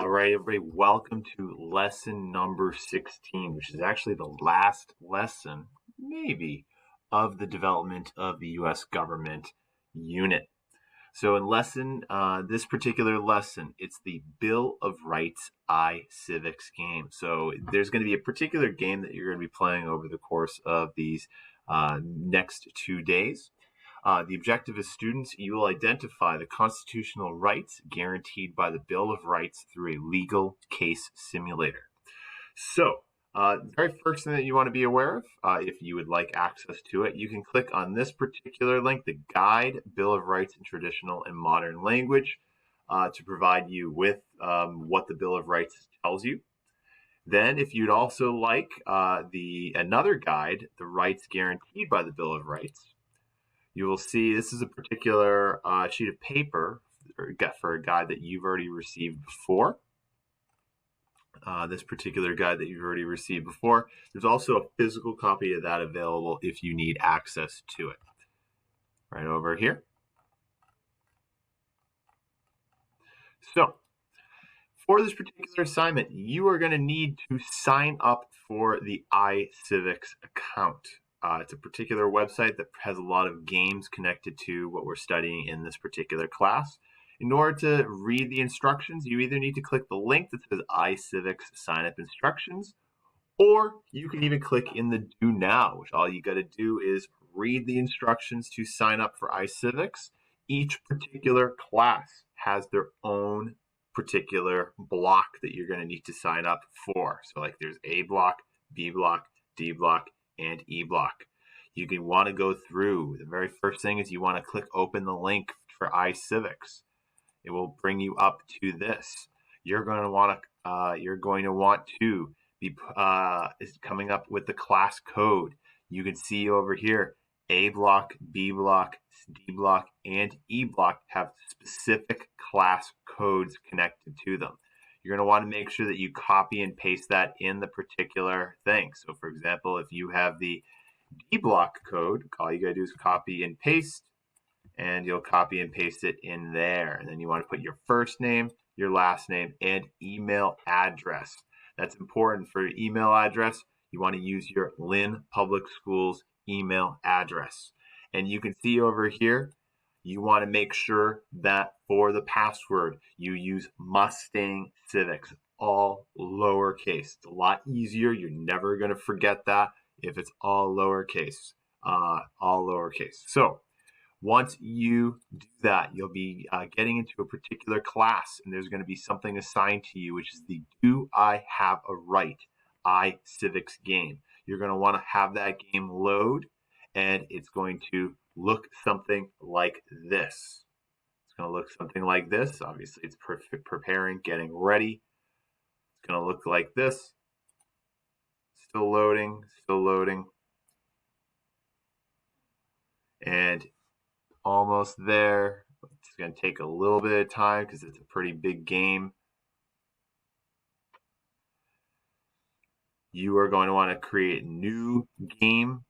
All right, everybody, welcome to lesson number 16, which is actually the last lesson, maybe, of the development of the U.S. government unit. So this particular lesson, it's the Bill of Rights iCivics game. So there's going to be a particular game that you're going to be playing over the course of these next 2 days. The objective as students, you will identify the constitutional rights guaranteed by the Bill of Rights through a legal case simulator. So, the very first thing that you want to be aware of, if you would like access to it, you can click on this particular link, the Guide Bill of Rights in Traditional and Modern Language, to provide you with what the Bill of Rights tells you. Then, if you'd also like another guide, the rights guaranteed by the Bill of Rights, you will see this is a particular sheet of paper for a guide that you've already received before. This particular guide that you've already received before. There's also a physical copy of that available if you need access to it. Right over here. So, for this particular assignment, you are going to need to sign up for the iCivics account. It's a particular website that has a lot of games connected to what we're studying in this particular class. In order to read the instructions, you either need to click the link that says iCivics Sign Up Instructions, or you can even click in the Do Now, which all you got to do is read the instructions to sign up for iCivics. Each particular class has their own particular block that you're going to need to sign up for. So like there's A block, B block, D block, and E block. You can want to go through. The very first thing is you want to click open the link for iCivics. It will bring you up to this. You're going to want to be coming up with the class code. You can see over here, A block, B block, D block, and E block have specific class codes connected to them. You're going to want to make sure that you copy and paste that in the particular thing. So for example, if you have the D block code, all you got to do is copy and paste, and you'll copy and paste it in there. And then you want to put your first name, your last name, and email address. That's important for your email address. You want to use your Lynn Public Schools email address. And you can see over here, you want to make sure that for the password, you use Mustang Civics, all lowercase. It's a lot easier. You're never going to forget that if it's all lowercase. So once you do that, you'll be getting into a particular class, and there's going to be something assigned to you, which is the Do I Have a Right iCivics game. You're going to want to have that game load, and it's going to look something like this. It's going to look something like this. Obviously, it's preparing, getting ready. It's going to look like this. Still loading, still loading. And almost there. It's going to take a little bit of time because it's a pretty big game. You are going to want to create a new game.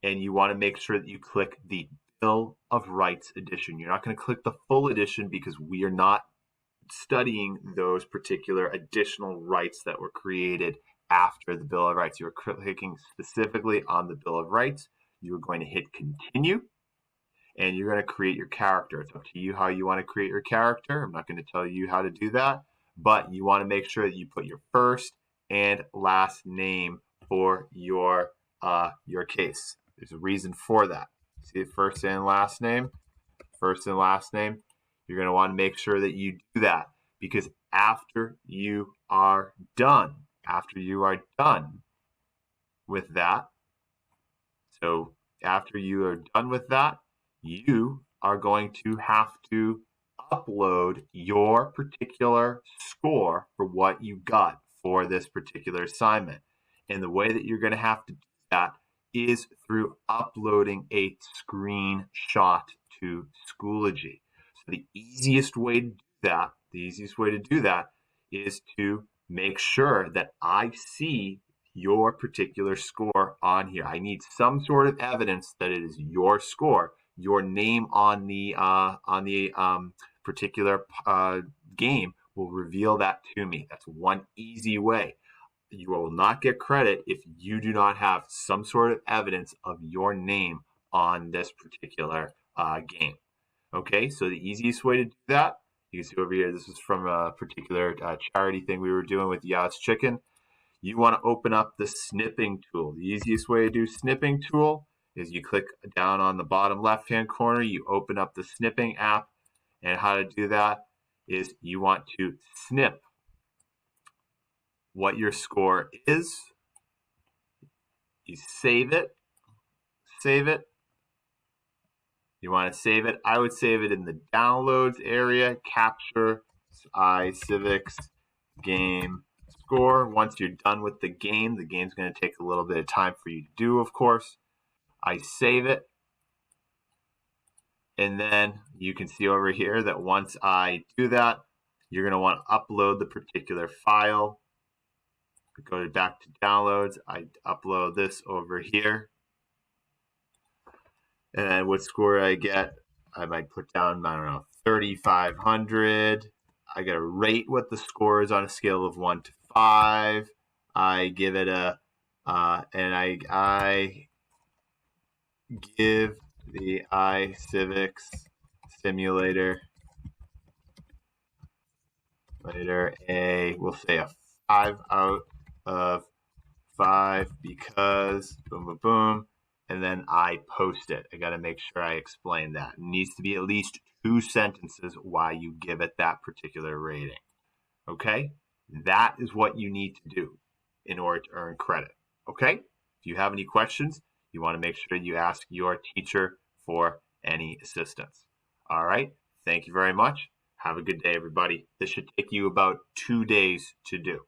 And you want to make sure that you click the Bill of Rights edition. You're not going to click the full edition because we are not studying those particular additional rights that were created after the Bill of Rights. You're clicking specifically on the Bill of Rights. You're going to hit continue, and you're going to create your character. It's up to you how you want to create your character. I'm not going to tell you how to do that, but you want to make sure that you put your first and last name for your case. There's a reason for that. See, first and last name. You're going to want to make sure that you do that, because after you are done with that, so after you are done with that, you are going to have to upload your particular score for what you got for this particular assignment. And the way that you're going to have to do that is through uploading a screenshot to Schoology. So the easiest way to do that is to make sure that I see your particular score on here. I need some sort of evidence that it is your score. your name on the particular game will reveal that to me. That's one easy way. You will not get credit if you do not have some sort of evidence of your name on this particular game. Okay, so the easiest way to do that, you can see over here, this is from a particular charity thing we were doing with Ya's Chicken. You want to open up the snipping tool. The easiest way to do snipping tool is you click down on the bottom left-hand corner, you open up the snipping app, and how to do that is you want to snip what your score is. You save it. You want to save it. I would save it in the downloads area, capture iCivics game score. Once you're done with the game's going to take a little bit of time for you to do, of course. I save it. And then you can see over here that once I do that, you're going to want to upload the particular file. Go back to downloads. I upload this over here. And what score I get, I might put down, I don't know, 3,500. I got to rate what the score is on a scale of 1 to 5. I give it a, and I give the iCivics simulator we'll say a 5 out of 5 because boom, boom, boom. And then I post it. I got to make sure I explain that. It needs to be at least 2 sentences why you give it that particular rating. Okay? That is what you need to do in order to earn credit. Okay? If you have any questions, you want to make sure you ask your teacher for any assistance. All right? Thank you very much. Have a good day, everybody. This should take you about 2 days to do.